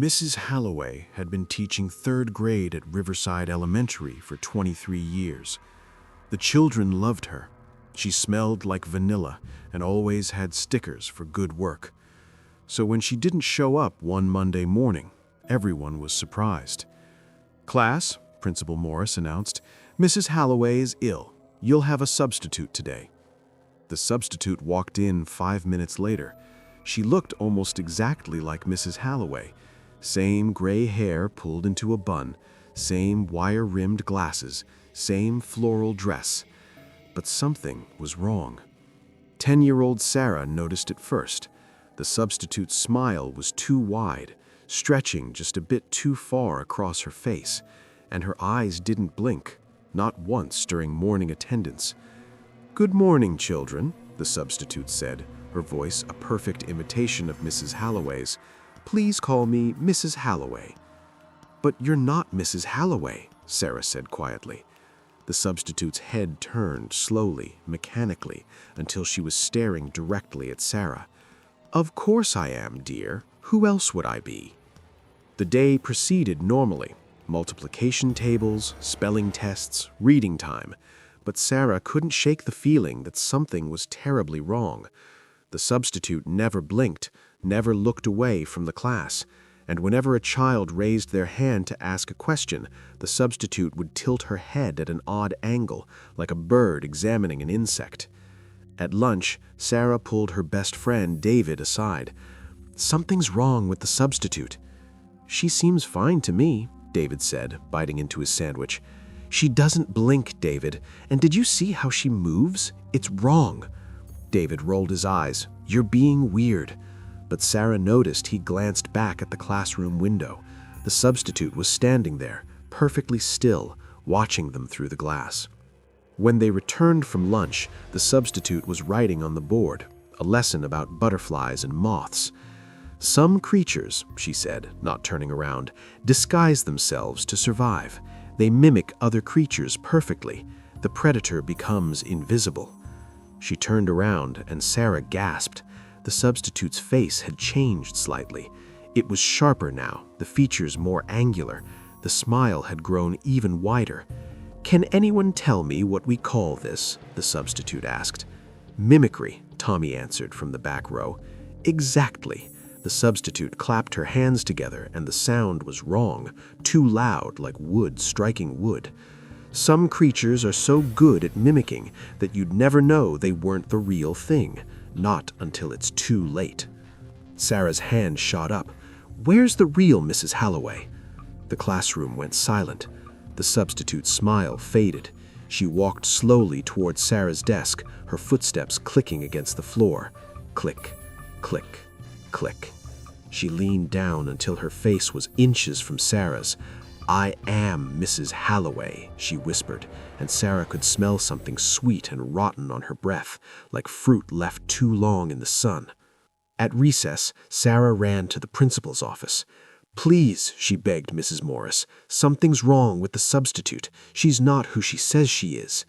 Mrs. Halloway had been teaching third grade at Riverside Elementary for 23 years. The children loved her. She smelled like vanilla and always had stickers for good work. So when she didn't show up one Monday morning, everyone was surprised. "Class," Principal Morris announced, "Mrs. Halloway is ill. You'll have a substitute today." The substitute walked in 5 minutes later. She looked almost exactly like Mrs. Halloway. Same gray hair pulled into a bun, same wire-rimmed glasses, same floral dress. But something was wrong. 10-year-old Sarah noticed it first. The substitute's smile was too wide, stretching just a bit too far across her face, and her eyes didn't blink, not once during morning attendance. "Good morning, children," the substitute said, her voice a perfect imitation of Mrs. Halloway's. "Please call me Mrs. Halloway." "But you're not Mrs. Halloway," Sarah said quietly. The substitute's head turned slowly, mechanically, until she was staring directly at Sarah. "Of course I am, dear. Who else would I be?" The day proceeded normally. Multiplication tables, spelling tests, reading time. But Sarah couldn't shake the feeling that something was terribly wrong. The substitute never blinked, never looked away from the class, and whenever a child raised their hand to ask a question, the substitute would tilt her head at an odd angle, like a bird examining an insect. At lunch, Sarah pulled her best friend, David, aside. "Something's wrong with the substitute." "She seems fine to me," David said, biting into his sandwich. "She doesn't blink, David, and did you see how she moves? It's wrong." David rolled his eyes. "You're being weird." But Sarah noticed he glanced back at the classroom window. The substitute was standing there, perfectly still, watching them through the glass. When they returned from lunch, the substitute was writing on the board, a lesson about butterflies and moths. "Some creatures," she said, not turning around, "disguise themselves to survive. They mimic other creatures perfectly. The predator becomes invisible." She turned around, and Sarah gasped. The substitute's face had changed slightly. It was sharper now, the features more angular. The smile had grown even wider. "Can anyone tell me what we call this?" the substitute asked. "Mimicry," Tommy answered from the back row. "Exactly." The substitute clapped her hands together, and the sound was wrong, too loud, like wood striking wood. "Some creatures are so good at mimicking that you'd never know they weren't the real thing, not until it's too late." Sarah's hand shot up. "Where's the real Mrs. Halloway?" The classroom went silent. The substitute's smile faded. She walked slowly toward Sarah's desk, her footsteps clicking against the floor. Click, click, click. She leaned down until her face was inches from Sarah's. "I am Mrs. Halloway," she whispered, and Sarah could smell something sweet and rotten on her breath, like fruit left too long in the sun. At recess, Sarah ran to the principal's office. "Please," she begged Mrs. Morris, "something's wrong with the substitute. She's not who she says she is."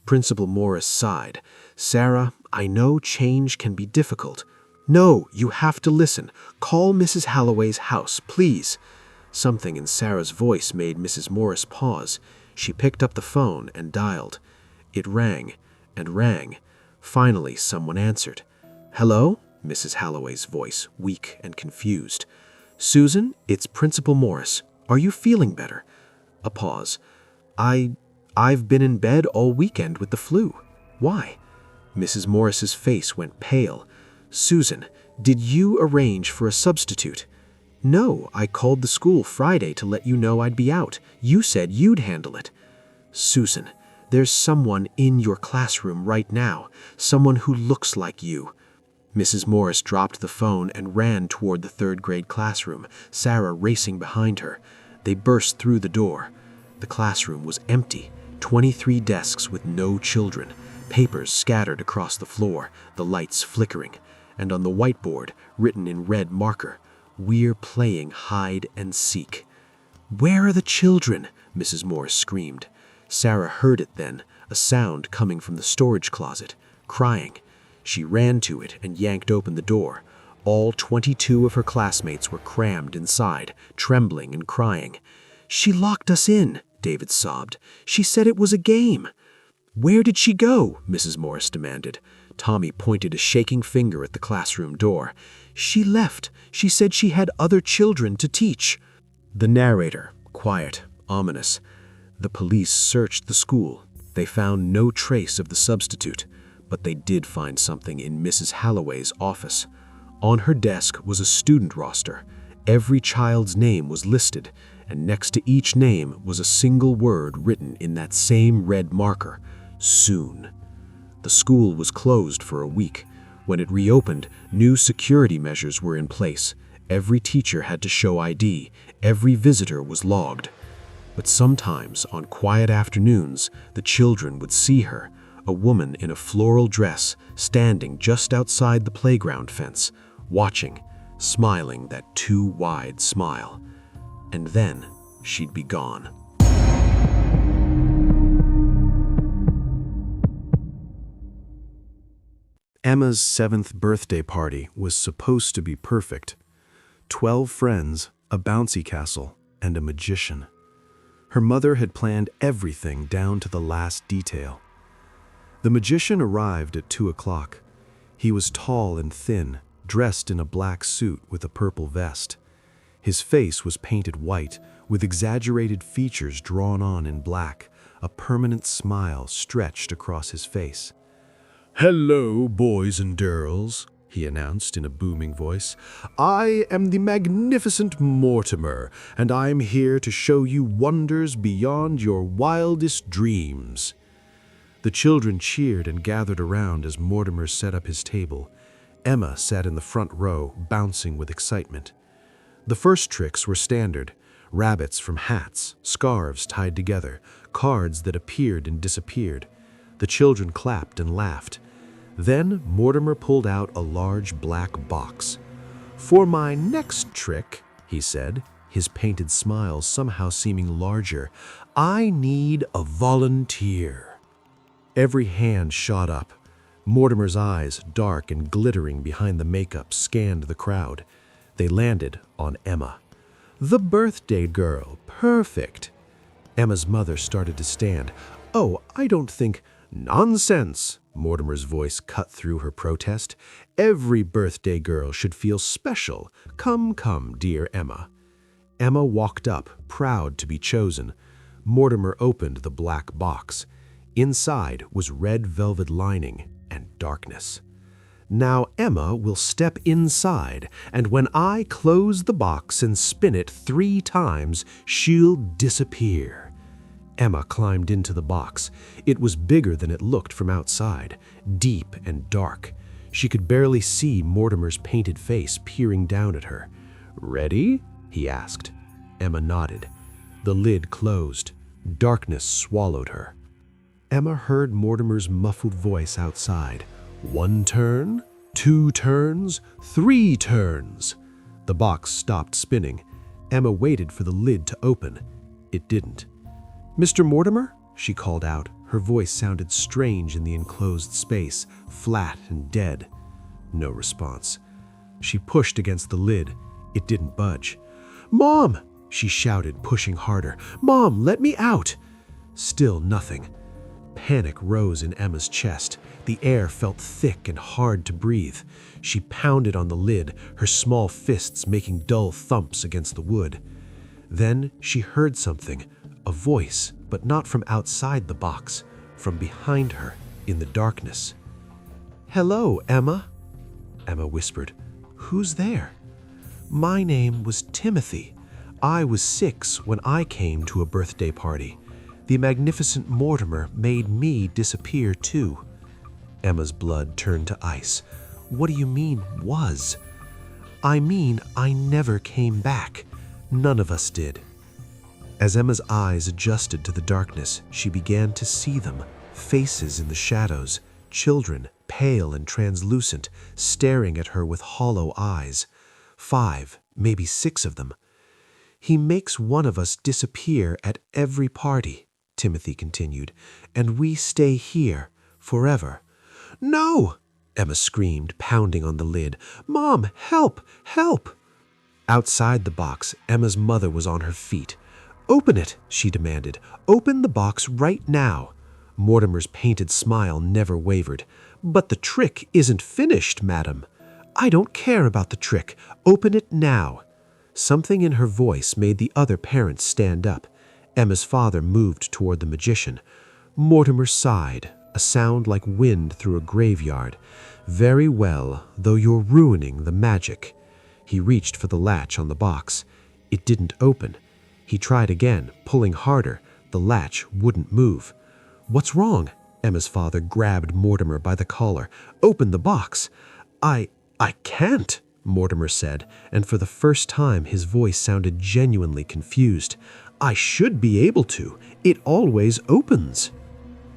Principal Morris sighed. "Sarah, I know change can be difficult." "No, you have to listen. Call Mrs. Halloway's house, please." Something in Sarah's voice made Mrs. Morris pause. She picked up the phone and dialed. It rang and rang. Finally, someone answered. "Hello?" Mrs. Halloway's voice, weak and confused. "Susan, it's Principal Morris. Are you feeling better?" A pause. I've been in bed all weekend with the flu. Why?" Mrs. Morris's face went pale. "Susan, did you arrange for a substitute?" "No, I called the school Friday to let you know I'd be out. You said you'd handle it." "Susan, there's someone in your classroom right now, someone who looks like you." Mrs. Morris dropped the phone and ran toward the third grade classroom, Sarah racing behind her. They burst through the door. The classroom was empty, 23 desks with no children, papers scattered across the floor, the lights flickering, and on the whiteboard, written in red marker, "We're playing hide and seek." "Where are the children?" Mrs. Morris screamed. Sarah heard it then, a sound coming from the storage closet, crying. She ran to it and yanked open the door. All 22 of her classmates were crammed inside, trembling and crying. "She locked us in," David sobbed. "She said it was a game." "Where did she go?" Mrs. Morris demanded. Tommy pointed a shaking finger at the classroom door. "She left. She said she had other children to teach." The narrator, quiet, ominous. The police searched the school. They found no trace of the substitute, but they did find something in Mrs. Halloway's office. On her desk was a student roster. Every child's name was listed, and next to each name was a single word written in that same red marker: soon. The school was closed for a week. When it reopened, new security measures were in place. Every teacher had to show ID. Every visitor was logged. But sometimes, on quiet afternoons, the children would see her, a woman in a floral dress, standing just outside the playground fence, watching, smiling that too wide smile. And then she'd be gone. Emma's 7th birthday party was supposed to be perfect. 12 friends, a bouncy castle, and a magician. Her mother had planned everything down to the last detail. The magician arrived at 2 o'clock. He was tall and thin, dressed in a black suit with a purple vest. His face was painted white, with exaggerated features drawn on in black, a permanent smile stretched across his face. "Hello, boys and girls," he announced in a booming voice. "I am the magnificent Mortimer, and I am here to show you wonders beyond your wildest dreams." The children cheered and gathered around as Mortimer set up his table. Emma sat in the front row, bouncing with excitement. The first tricks were standard: rabbits from hats, scarves tied together, cards that appeared and disappeared. The children clapped and laughed. Then Mortimer pulled out a large black box. "For my next trick," he said, his painted smile somehow seeming larger, "I need a volunteer." Every hand shot up. Mortimer's eyes, dark and glittering behind the makeup, scanned the crowd. They landed on Emma. "The birthday girl, perfect." Emma's mother started to stand. "Oh, I don't think—" "Nonsense!" Mortimer's voice cut through her protest. "Every birthday girl should feel special. Come, come, dear Emma." Emma walked up, proud to be chosen. Mortimer opened the black box. Inside was red velvet lining and darkness. "Now Emma will step inside, and when I close the box and spin it 3 times, she'll disappear." Emma climbed into the box. It was bigger than it looked from outside, deep and dark. She could barely see Mortimer's painted face peering down at her. "Ready?" he asked. Emma nodded. The lid closed. Darkness swallowed her. Emma heard Mortimer's muffled voice outside. 1 turn, 2 turns, 3 turns. The box stopped spinning. Emma waited for the lid to open. It didn't. "Mr. Mortimer?" she called out. Her voice sounded strange in the enclosed space, flat and dead. No response. She pushed against the lid. It didn't budge. "Mom!" she shouted, pushing harder. "Mom, let me out!" Still nothing. Panic rose in Emma's chest. The air felt thick and hard to breathe. She pounded on the lid, her small fists making dull thumps against the wood. Then she heard something. A voice, but not from outside the box, from behind her, in the darkness. "Hello, Emma," Emma whispered. "Who's there?" "My name was Timothy. I was 6 when I came to a birthday party. The magnificent Mortimer made me disappear too." Emma's blood turned to ice. "What do you mean, was?" "I mean I never came back. None of us did." As Emma's eyes adjusted to the darkness, she began to see them, faces in the shadows, children, pale and translucent, staring at her with hollow eyes. 5, maybe 6 of them. "He makes one of us disappear at every party," Timothy continued, "and we stay here forever." "No!" Emma screamed, pounding on the lid. "Mom, help! Help!" Outside the box, Emma's mother was on her feet. "Open it," she demanded. "Open the box right now." Mortimer's painted smile never wavered. "But the trick isn't finished, madam." "I don't care about the trick. Open it now." Something in her voice made the other parents stand up. Emma's father moved toward the magician. Mortimer sighed, a sound like wind through a graveyard. "Very well, though you're ruining the magic." He reached for the latch on the box. It didn't open. He tried again, pulling harder. The latch wouldn't move. "What's wrong?" Emma's father grabbed Mortimer by the collar. "Open the box." I can't," Mortimer said, and for the first time his voice sounded genuinely confused. "I should be able to. It always opens."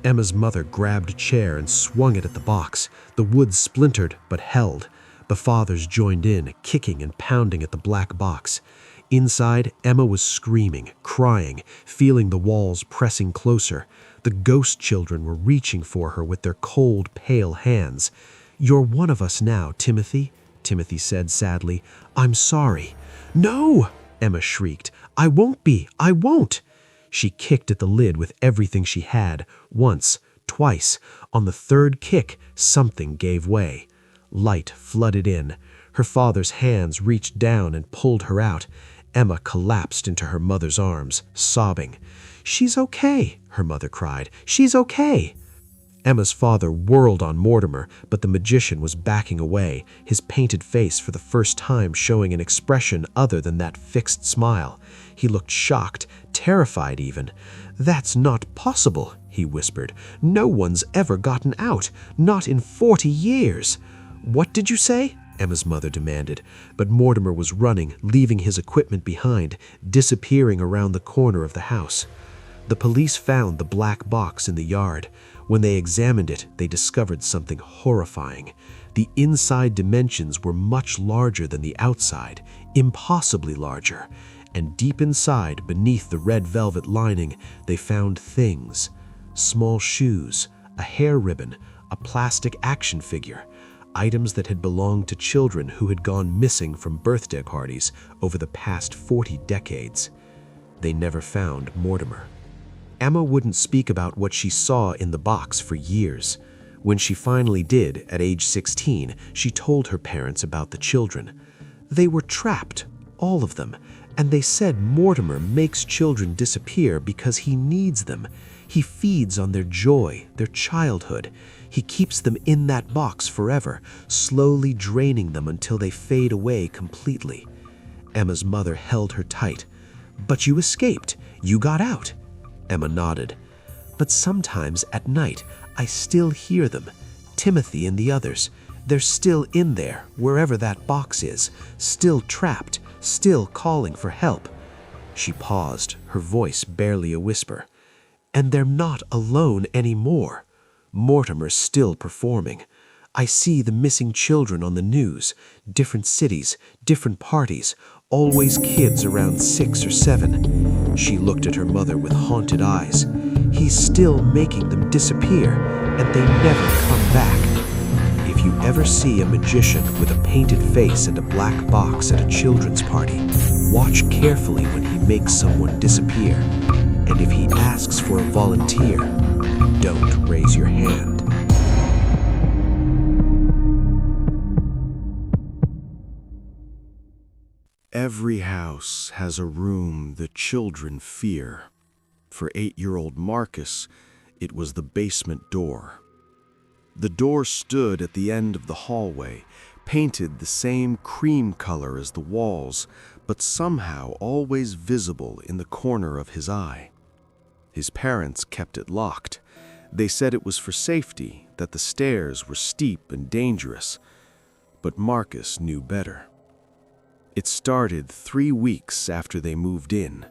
Emma's mother grabbed a chair and swung it at the box. The wood splintered, but held. The fathers joined in, kicking and pounding at the black box. Inside, Emma was screaming, crying, feeling the walls pressing closer. The ghost children were reaching for her with their cold, pale hands. "You're one of us now, Timothy," Timothy said sadly. "I'm sorry." "No!" Emma shrieked. "I won't be. I won't." She kicked at the lid with everything she had, once, twice. On the third kick, something gave way. Light flooded in. Her father's hands reached down and pulled her out. Emma collapsed into her mother's arms, sobbing. "She's okay," her mother cried. "She's okay." Emma's father whirled on Mortimer, but the magician was backing away, his painted face for the first time showing an expression other than that fixed smile. He looked shocked, terrified even. "That's not possible," he whispered. "No one's ever gotten out, not in 40 years. "What did you say?" Emma's mother demanded. But Mortimer was running, leaving his equipment behind, disappearing around the corner of the house. The police found the black box in the yard. When they examined it, they discovered something horrifying. The inside dimensions were much larger than the outside, impossibly larger. And deep inside, beneath the red velvet lining, they found things. Small shoes, a hair ribbon, a plastic action figure. Items that had belonged to children who had gone missing from birthday parties over the past 40 decades. They never found Mortimer. Emma wouldn't speak about what she saw in the box for years. When she finally did, at age 16, she told her parents about the children. They were trapped, all of them, and they said Mortimer makes children disappear because he needs them. He feeds on their joy, their childhood. He keeps them in that box forever, slowly draining them until they fade away completely. Emma's mother held her tight. "But you escaped. You got out." Emma nodded. "But sometimes at night, I still hear them. Timothy and the others. They're still in there, wherever that box is, still trapped, still calling for help." She paused, her voice barely a whisper. "And they're not alone anymore. Mortimer's still performing. I see the missing children on the news, different cities, different parties, always kids around 6 or 7. She looked at her mother with haunted eyes. "He's still making them disappear, and they never come back." If you ever see a magician with a painted face and a black box at a children's party, watch carefully when he makes someone disappear. And if he asks for a volunteer, don't raise your hand. Every house has a room the children fear. For 8-year-old Marcus, it was the basement door. The door stood at the end of the hallway, painted the same cream color as the walls, but somehow always visible in the corner of his eye. His parents kept it locked. They said it was for safety, that the stairs were steep and dangerous. But Marcus knew better. It started 3 weeks after they moved in.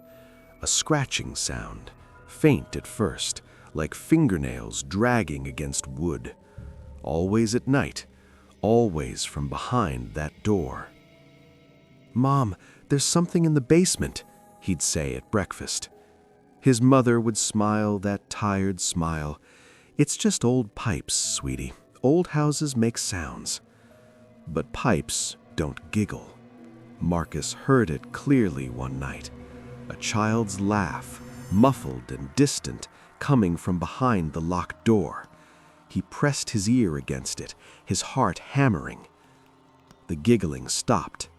A scratching sound, faint at first, like fingernails dragging against wood. Always at night, always from behind that door. "Mom, there's something in the basement," he'd say at breakfast. His mother would smile that tired smile. "It's just old pipes, sweetie. old houses make sounds, but pipes don't giggle. Marcus heard it clearly one night, a child's laugh, muffled and distant, coming from behind the locked door. He pressed his ear against it, his heart hammering. The giggling stopped.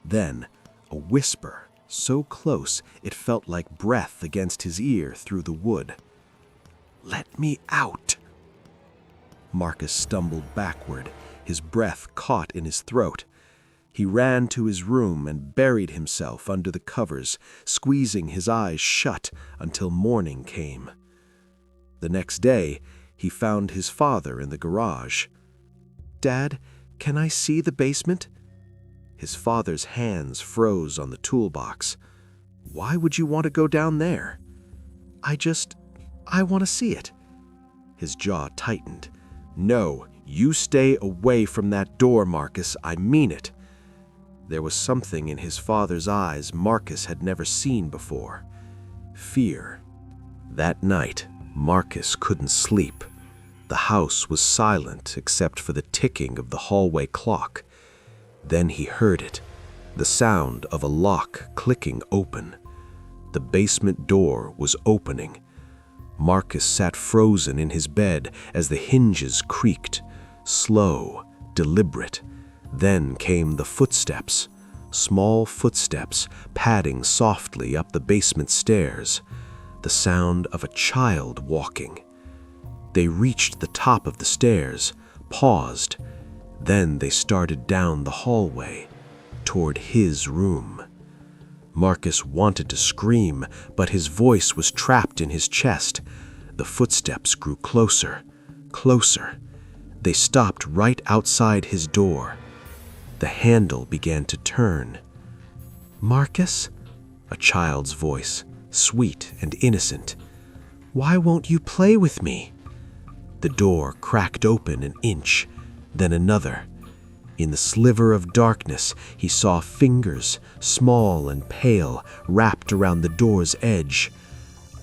Then, a whisper, so close it felt like breath against his ear through the wood. "Let me out!" Marcus stumbled backward, his breath caught in his throat. He ran to his room and buried himself under the covers, squeezing his eyes shut until morning came. The next day, he found his father in the garage. "Dad, can I see the basement?" His father's hands froze on the toolbox. "Why would you want to go down there?" I want to see it." His jaw tightened. "No, you stay away from that door, Marcus. I mean it." There was something in his father's eyes Marcus had never seen before. Fear. That night, Marcus couldn't sleep. The house was silent except for the ticking of the hallway clock. Then he heard it, the sound of a lock clicking open. The basement door was opening. Marcus sat frozen in his bed as the hinges creaked, slow, deliberate. Then came the footsteps, small footsteps padding softly up the basement stairs, the sound of a child walking. They reached the top of the stairs, paused. Then they started down the hallway, toward his room. Marcus wanted to scream, but his voice was trapped in his chest. The footsteps grew closer, closer. They stopped right outside his door. The handle began to turn. "Marcus?" A child's voice, sweet and innocent. "Why won't you play with me?" The door cracked open an inch, then another. In the sliver of darkness, he saw fingers, small and pale, wrapped around the door's edge.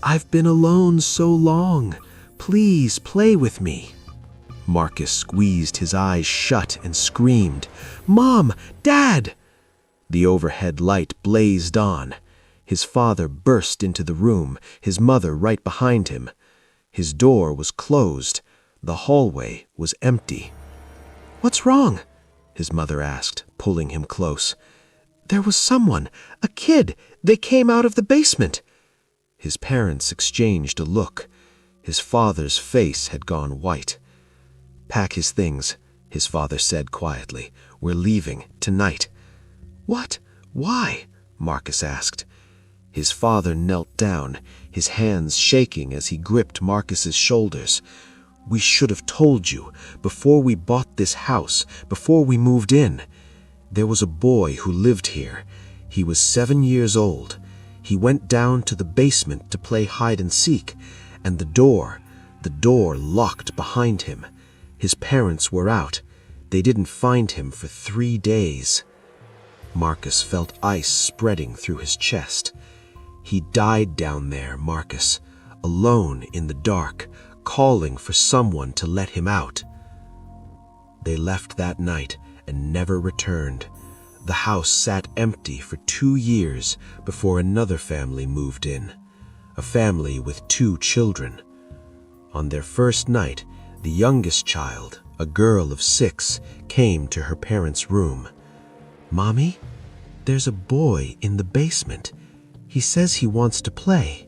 "I've been alone so long. Please play with me." Marcus squeezed his eyes shut and screamed, "Mom! Dad!" The overhead light blazed on. His father burst into the room, his mother right behind him. His door was closed. The hallway was empty. "What's wrong?" his mother asked, pulling him close. "There was someone, a kid. They came out of the basement." His parents exchanged a look. His father's face had gone white. "Pack his things," his father said quietly. "We're leaving tonight." "What? Why?" Marcus asked. His father knelt down, his hands shaking as he gripped Marcus's shoulders. "We should have told you, before we bought this house, before we moved in. There was a boy who lived here. He was 7 years old. He went down to the basement to play hide and seek, and the door locked behind him. His parents were out. They didn't find him for 3 days. Marcus felt ice spreading through his chest. He died down there, Marcus, alone in the dark, calling for someone to let him out. They left that night and never returned. The house sat empty for 2 years before another family moved in, a family with 2 children. On their first night, the youngest child, a girl of 6, came to her parents' room. "Mommy, there's a boy in the basement. He says he wants to play."